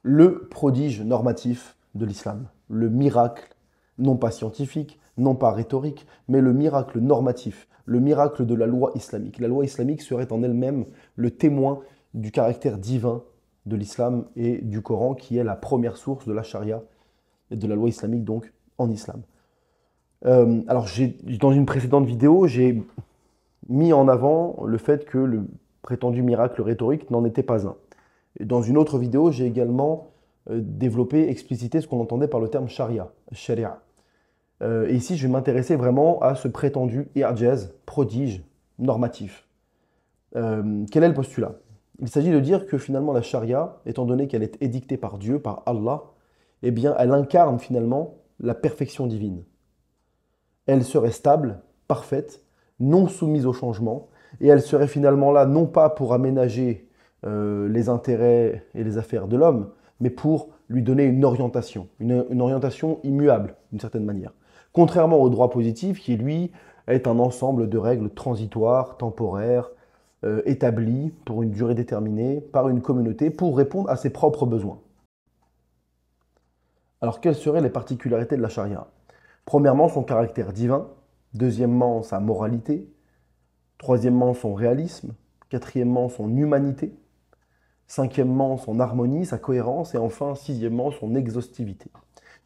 le prodige normatif de l'islam, le miracle, non pas scientifique, non pas rhétorique, mais le miracle normatif, le miracle de la loi islamique. La loi islamique serait en elle-même le témoin du caractère divin de l'islam et du Coran, qui est la première source de la charia et de la loi islamique, donc en islam. Alors, dans une précédente vidéo, j'ai mis en avant le fait que le prétendu miracle rhétorique n'en était pas un. Et dans une autre vidéo, j'ai également développé, explicité ce qu'on entendait par le terme sharia. Et ici, je vais m'intéresser vraiment à ce prétendu i'jaz, prodige, normatif. Quel est le postulat? Il s'agit de dire que finalement la charia, étant donné qu'elle est édictée par Dieu, par Allah, eh bien, elle incarne finalement la perfection divine. Elle serait stable, parfaite, non soumise au changement, et elle serait finalement là non pas pour aménager les intérêts et les affaires de l'homme, mais pour lui donner une orientation immuable d'une certaine manière. Contrairement au droit positif qui, lui, est un ensemble de règles transitoires, temporaires, établies pour une durée déterminée par une communauté pour répondre à ses propres besoins. Alors, quelles seraient les particularités de la charia? Premièrement, son caractère divin. Deuxièmement, sa moralité. Troisièmement, son réalisme. Quatrièmement, son humanité. Cinquièmement, son harmonie, sa cohérence. Et enfin, sixièmement, son exhaustivité.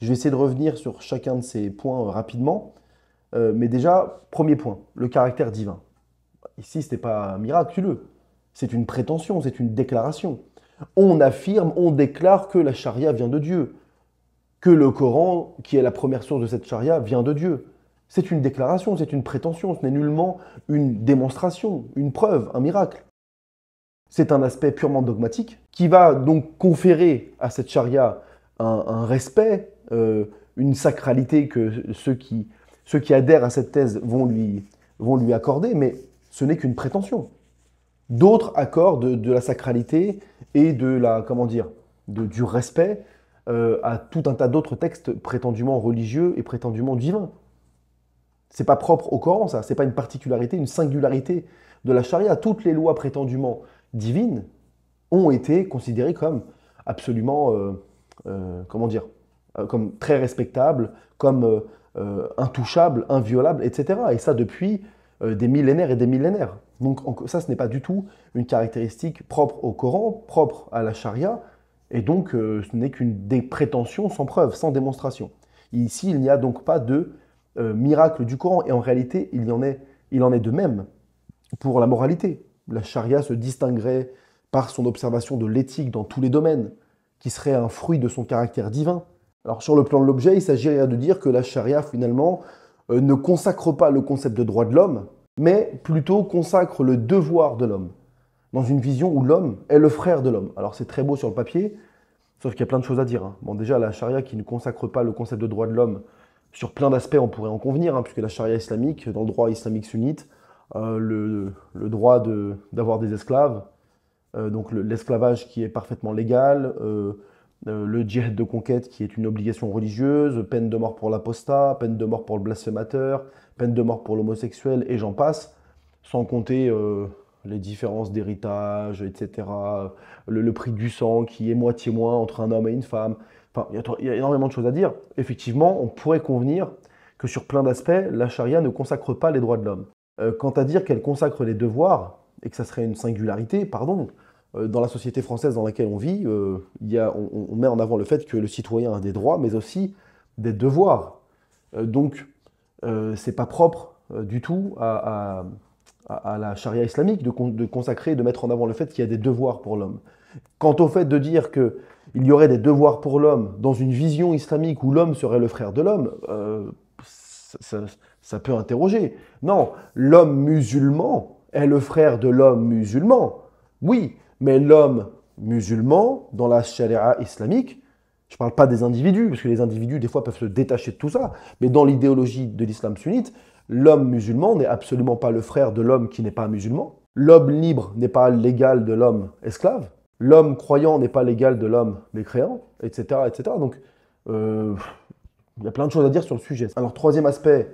Je vais essayer de revenir sur chacun de ces points rapidement. Mais déjà, premier point, le caractère divin. Ici, ce n'est pas miraculeux. C'est une prétention, c'est une déclaration. On affirme, on déclare que la charia vient de Dieu, que le Coran, qui est la première source de cette charia, vient de Dieu. C'est une déclaration, c'est une prétention, ce n'est nullement une démonstration, une preuve, un miracle. C'est un aspect purement dogmatique qui va donc conférer à cette charia un respect, une sacralité que ceux qui adhèrent à cette thèse vont lui accorder, mais ce n'est qu'une prétention. D'autres accordent de la sacralité et de la, du respect à tout un tas d'autres textes prétendument religieux et prétendument divins. C'est pas propre au Coran, ça. C'est pas une particularité, une singularité de la charia. Toutes les lois prétendument divines ont été considérées comme absolument, comme très respectables, comme intouchables, inviolables, etc. Et ça depuis des millénaires et des millénaires. Donc ça, ce n'est pas du tout une caractéristique propre au Coran, propre à la charia, et donc ce n'est qu'une des prétentions sans preuve, sans démonstration. Ici, il n'y a donc pas de miracle du Coran, et en réalité, il en est de même pour la moralité. La charia se distinguerait par son observation de l'éthique dans tous les domaines, qui serait un fruit de son caractère divin. Alors sur le plan de l'objet, il s'agirait de dire que la charia, finalement, ne consacre pas le concept de droit de l'homme, mais plutôt consacre le devoir de l'homme, dans une vision où l'homme est le frère de l'homme. Alors c'est très beau sur le papier, sauf qu'il y a plein de choses à dire. Bon, déjà, la charia qui ne consacre pas le concept de droit de l'homme, sur plein d'aspects, on pourrait en convenir, puisque la charia islamique, dans le droit islamique sunnite, le droit d'avoir des esclaves, donc l'esclavage qui est parfaitement légal, le djihad de conquête qui est une obligation religieuse, peine de mort pour l'apostat, peine de mort pour le blasphémateur, peine de mort pour l'homosexuel, et j'en passe, sans compter les différences d'héritage, etc., le prix du sang qui est moitié moins entre un homme et une femme. Enfin, il y a énormément de choses à dire. Effectivement, on pourrait convenir que sur plein d'aspects, la charia ne consacre pas les droits de l'homme. Quant à dire qu'elle consacre les devoirs, et que ça serait une singularité, pardon, dans la société française dans laquelle on vit, on met en avant le fait que le citoyen a des droits, mais aussi des devoirs. Donc, c'est pas propre du tout à la charia islamique de consacrer, de mettre en avant le fait qu'il y a des devoirs pour l'homme. Quant au fait de dire qu'il y aurait des devoirs pour l'homme dans une vision islamique où l'homme serait le frère de l'homme, ça peut interroger. Non, l'homme musulman est le frère de l'homme musulman. Oui, mais l'homme musulman, dans la charia islamique, je ne parle pas des individus, parce que les individus, des fois, peuvent se détacher de tout ça, mais dans l'idéologie de l'islam sunnite, l'homme musulman n'est absolument pas le frère de l'homme qui n'est pas musulman. L'homme libre n'est pas l'égal de l'homme esclave. L'homme croyant n'est pas l'égal de l'homme mécréant, etc., etc. Donc, il y a plein de choses à dire sur le sujet. Alors, troisième aspect,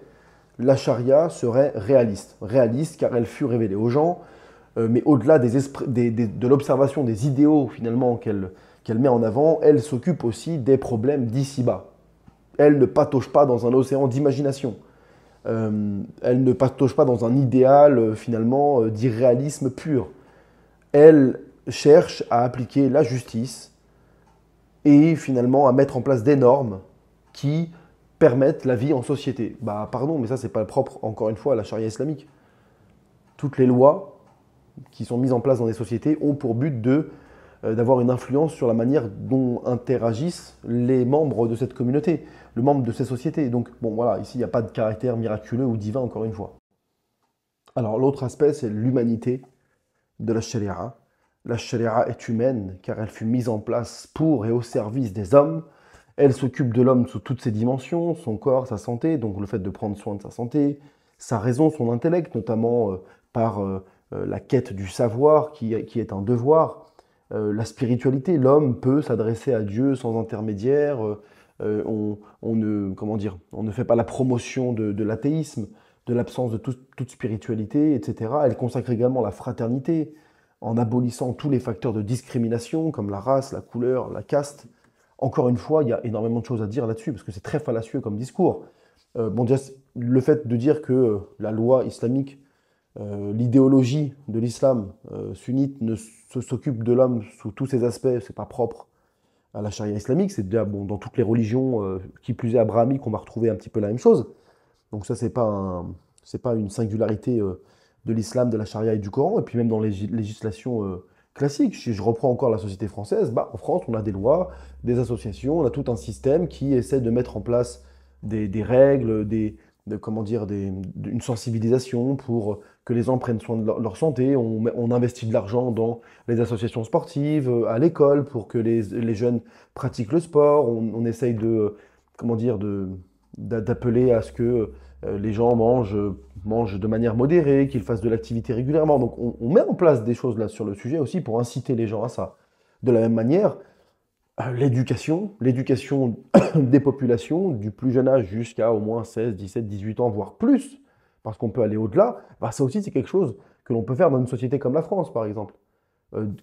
la charia serait réaliste. Réaliste car elle fut révélée aux gens, mais au-delà de l'observation des idéaux finalement qu'elle met en avant, elle s'occupe aussi des problèmes d'ici-bas. Elle ne patauge pas dans un océan d'imagination. Elle ne patauge pas dans un idéal, finalement, d'irréalisme pur. Elle cherche à appliquer la justice et finalement à mettre en place des normes qui permettent la vie en société. Bah pardon, mais ça c'est pas propre, encore une fois, à la charia islamique. Toutes les lois qui sont mises en place dans des sociétés ont pour but d'avoir une influence sur la manière dont interagissent les membres de cette communauté, le membre de ces sociétés. Donc bon voilà, ici il n'y a pas de caractère miraculeux ou divin, encore une fois. Alors l'autre aspect, c'est l'humanité de la sharia. La sharia est humaine car elle fut mise en place pour et au service des hommes. Elle s'occupe de l'homme sous toutes ses dimensions, son corps, sa santé, donc le fait de prendre soin de sa santé, sa raison, son intellect, notamment par la quête du savoir qui est un devoir. La spiritualité, l'homme peut s'adresser à Dieu sans intermédiaire. On ne fait pas la promotion de l'athéisme, de l'absence de toute spiritualité, etc. Elle consacre également la fraternité en abolissant tous les facteurs de discrimination comme la race, la couleur, la caste. Encore une fois, il y a énormément de choses à dire là-dessus parce que c'est très fallacieux comme discours. Bon, déjà, le fait de dire que la loi islamique, l'idéologie de l'islam sunnite ne s'occupe de l'homme sous tous ses aspects, c'est pas propre à la charia islamique. C'est déjà bon, dans toutes les religions, qui plus est abrahamique, on va retrouver un petit peu la même chose. Donc ça, c'est pas une singularité de l'islam, de la charia et du Coran. Et puis même dans les législations classiques, si je reprends encore la société française, bah, en France, on a des lois, des associations, on a tout un système qui essaie de mettre en place des règles, une sensibilisation pour que les gens prennent soin de leur santé. On investit de l'argent dans les associations sportives, à l'école, pour que les jeunes pratiquent le sport. On essaye d'appeler à ce que les gens mangent de manière modérée, qu'ils fassent de l'activité régulièrement. Donc on met en place des choses là sur le sujet aussi pour inciter les gens à ça. De la même manière, l'éducation des populations, du plus jeune âge jusqu'à au moins 16, 17, 18 ans, voire plus, parce qu'on peut aller au-delà, bah ça aussi c'est quelque chose que l'on peut faire dans une société comme la France, par exemple,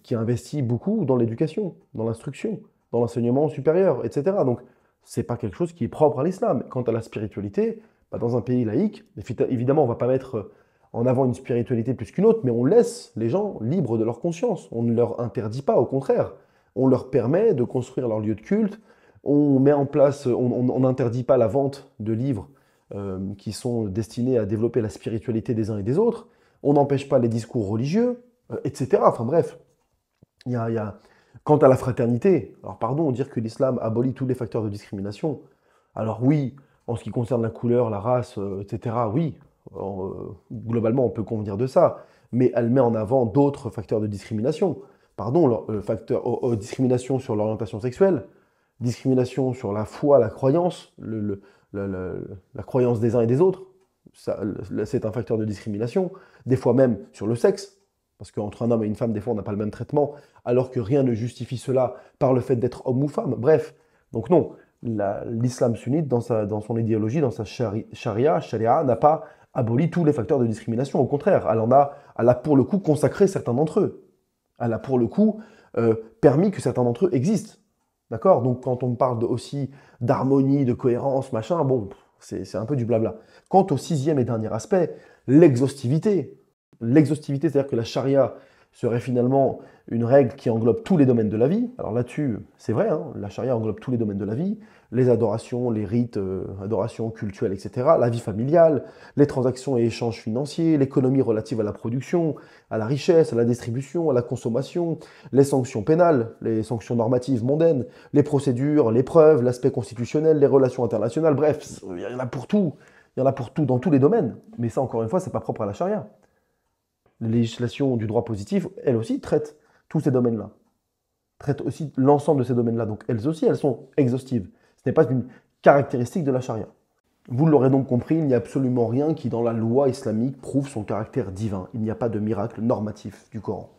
qui investit beaucoup dans l'éducation, dans l'instruction, dans l'enseignement supérieur, etc. Donc c'est pas quelque chose qui est propre à l'islam. Quant à la spiritualité, bah, dans un pays laïque, évidemment on ne va pas mettre en avant une spiritualité plus qu'une autre, mais on laisse les gens libres de leur conscience. On ne leur interdit pas, au contraire. On leur permet de construire leur lieu de culte. On met en place, on n'interdit pas la vente de livres qui sont destinés à développer la spiritualité des uns et des autres. On n'empêche pas les discours religieux, etc. Enfin bref, il y a... Quant à la fraternité, alors pardon, dire que l'islam abolit tous les facteurs de discrimination. Alors oui, en ce qui concerne la couleur, la race, etc., oui, globalement on peut convenir de ça, mais elle met en avant d'autres facteurs de discrimination. Pardon, discrimination sur l'orientation sexuelle, discrimination sur la foi, la croyance, la croyance des uns et des autres, c'est un facteur de discrimination, des fois même sur le sexe, parce qu'entre un homme et une femme, des fois on n'a pas le même traitement, alors que rien ne justifie cela par le fait d'être homme ou femme. Bref, donc non, l'islam sunnite, dans son idéologie, dans sa charia, n'a pas aboli tous les facteurs de discrimination. Au contraire, elle a pour le coup consacré certains d'entre eux. Elle a pour le coup permis que certains d'entre eux existent. D'accord? Donc quand on parle aussi d'harmonie, de cohérence, machin, bon, c'est un peu du blabla. Quant au sixième et dernier aspect, l'exhaustivité. L'exhaustivité, c'est-à-dire que la charia serait finalement une règle qui englobe tous les domaines de la vie. Alors là-dessus, c'est vrai, hein, la charia englobe tous les domaines de la vie, les adorations, les rites, adorations cultuelles, etc., la vie familiale, les transactions et échanges financiers, l'économie relative à la production, à la richesse, à la distribution, à la consommation, les sanctions pénales, les sanctions normatives mondaines, les procédures, les preuves, l'aspect constitutionnel, les relations internationales, bref, il y en a pour tout. Il y en a pour tout, dans tous les domaines. Mais ça, encore une fois, c'est pas propre à la charia. La législation du droit positif, elle aussi, traite tous ces domaines-là. Traite aussi l'ensemble de ces domaines-là. Donc elles aussi, elles sont exhaustives. Ce n'est pas une caractéristique de la charia. Vous l'aurez donc compris, il n'y a absolument rien qui, dans la loi islamique, prouve son caractère divin. Il n'y a pas de miracle normatif du Coran.